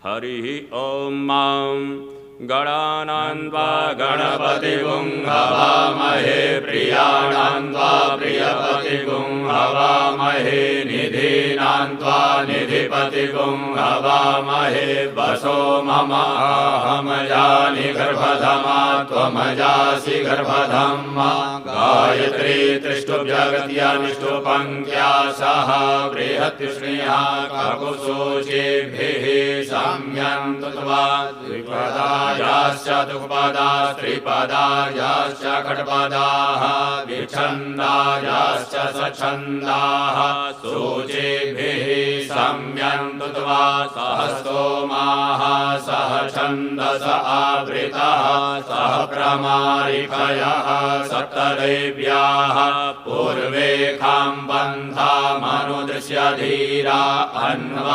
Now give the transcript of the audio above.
हरिः ॐ मां गणानान्वा गणपतिगुं हवामहे प्रियाणान्वा प्रियपतिगुं हवामहे निधीनान्वा निधिपतिगुं हवामहे वसो मम अहमजानि गर्भधमा त्वमजासि गर्भधम्मा गायत्री त्रिष्टुभ्यगत्यानिष्टुपङ्क्त्या सह बृहत्युष्णिया काकुशोचेभिः साम्यन्तु त्वा द्विपदायाश्च त्रिपदायाश्च खट्पदाः विच्छन्दायाश्च सच्छन्दाः सूचेभिः साम्यन्तु त्वा सह स्तोमाः सह छन्दस आवृतः सह प्रमारिकयः सप्तदेव्याः पूर्वेखां बन्धामनुदृश्य धीरा अन्वा